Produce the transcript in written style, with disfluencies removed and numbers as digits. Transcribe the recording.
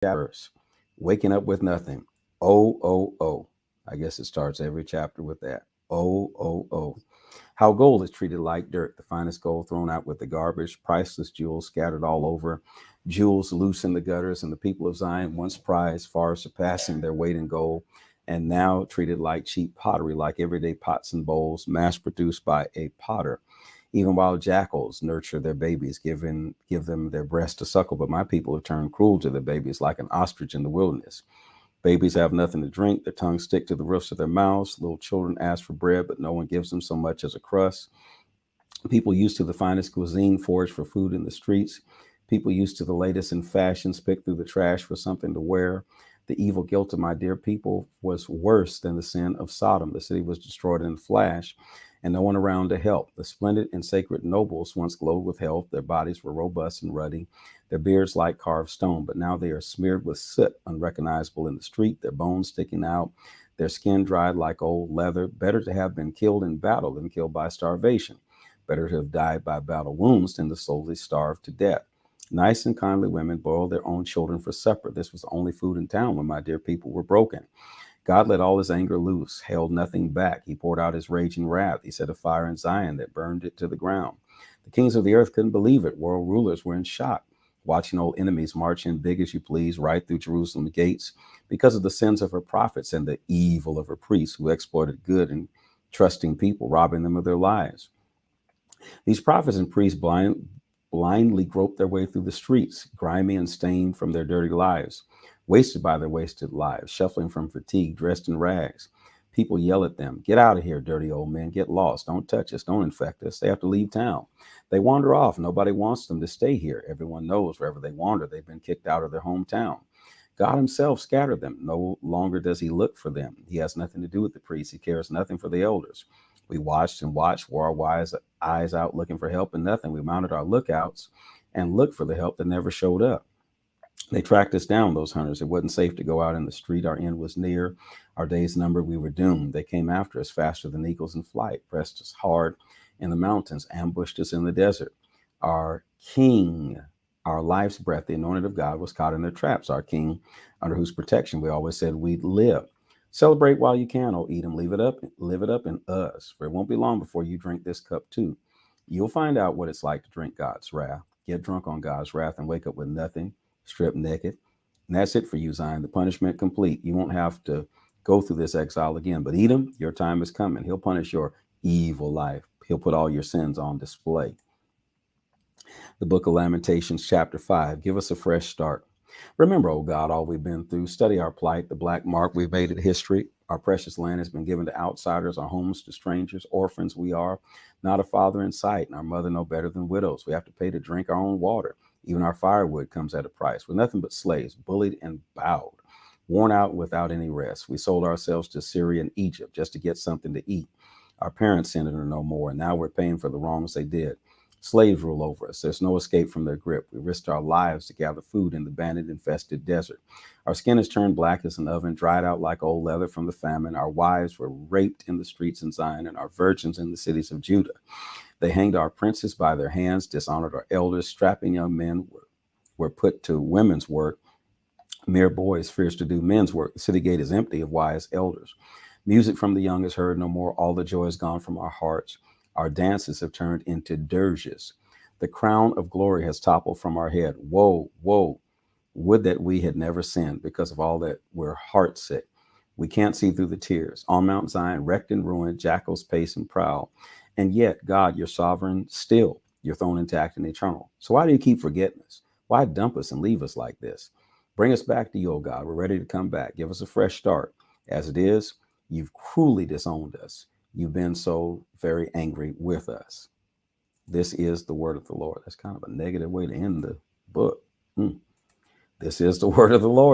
verse. Waking up with nothing. Oh, oh, oh. I guess it starts every chapter with that. Oh, oh, oh. How gold is treated like dirt, the finest gold thrown out with the garbage, priceless jewels scattered all over, jewels loose in the gutters, and the people of Zion, once prized, far surpassing their weight in gold, and now treated like cheap pottery, like everyday pots and bowls, mass produced by a potter. Even while jackals nurture their babies, give them their breast to suckle, but my people have turned cruel to their babies like an ostrich in the wilderness. Babies have nothing to drink. Their tongues stick to the roofs of their mouths. Little children ask for bread, but no one gives them so much as a crust. People used to the finest cuisine forage for food in the streets. People used to the latest in fashions pick through the trash for something to wear. The evil guilt of my dear people was worse than the sin of Sodom. The city was destroyed in a flash, and no one around to help. The splendid and sacred nobles once glowed with health. Their bodies were robust and ruddy, their beards like carved stone, but now they are smeared with soot, unrecognizable in the street, their bones sticking out, their skin dried like old leather. Better to have been killed in battle than killed by starvation. Better to have died by battle wounds than to slowly starve to death. Nice and kindly women boiled their own children for supper. This was the only food in town when my dear people were broken. God let all his anger loose, held nothing back. He poured out his raging wrath. He set a fire in Zion that burned it to the ground. The kings of the earth couldn't believe it. World rulers were in shock, watching old enemies march in big as you please right through Jerusalem's gates because of the sins of her prophets and the evil of her priests who exploited good and trusting people, robbing them of their lives. These prophets and priests blindly groped their way through the streets, grimy and stained from their dirty lives, wasted by their wasted lives, shuffling from fatigue, dressed in rags. People yell at them, "Get out of here, dirty old men. Get lost. Don't touch us. Don't infect us." They have to leave town. They wander off. Nobody wants them to stay here. Everyone knows wherever they wander, they've been kicked out of their hometown. God himself scattered them. No longer does he look for them. He has nothing to do with the priests. He cares nothing for the elders. We watched and watched, wore our wise eyes out looking for help and nothing. We mounted our lookouts and looked for the help that never showed up. They tracked us down, those hunters. It wasn't safe to go out in the street. Our end was near. Our days numbered. We were doomed. They came after us faster than eagles in flight, pressed us hard in the mountains, ambushed us in the desert. Our king, our life's breath, the anointed of God, was caught in their traps. Our king, under whose protection we always said we'd live. Celebrate while you can, O Edom. Live it up in us, for it won't be long before you drink this cup too. You'll find out what it's like to drink God's wrath. Get drunk on God's wrath and wake up with nothing, stripped naked. And that's it for you, Zion. The punishment complete. You won't have to go through this exile again. But Edom, your time is coming. He'll punish your evil life. He'll put all your sins on display. The book of Lamentations, chapter 5. Give us a fresh start. Remember, oh God, all we've been through. Study our plight, the black mark we've made it history. Our precious land has been given to outsiders, our homes to strangers, orphans we are, not a father in sight, and our mother no better than widows. We have to pay to drink our own water. Even our firewood comes at a price. We're nothing but slaves, bullied and bowed, worn out without any rest. We sold ourselves to Syria and Egypt just to get something to eat. Our parents sinned and are no more, and now we're paying for the wrongs they did. Slaves rule over us. There's no escape from their grip. We risked our lives to gather food in the bandit-infested desert. Our skin has turned black as an oven, dried out like old leather from the famine. Our wives were raped in the streets in Zion, and our virgins in the cities of Judah. They hanged our princes by their hands, dishonored our elders. Strapping young men were put to women's work. Mere boys fierce to do men's work. The city gate is empty of wise elders. Music from the young is heard no more. All the joy is gone from our hearts. Our dances have turned into dirges. The crown of glory has toppled from our head. Woe, woe, would that we had never sinned because of all that we're heartsick. We can't see through the tears. On Mount Zion, wrecked and ruined, jackals pace and prowl. And yet, God, you're sovereign still. Your throne intact and eternal. So why do you keep forgetting us? Why dump us and leave us like this? Bring us back to you, oh God. We're ready to come back. Give us a fresh start. As it is, you've cruelly disowned us. You've been so very angry with us. This is the word of the Lord. That's kind of a negative way to end the book. This is the word of the Lord.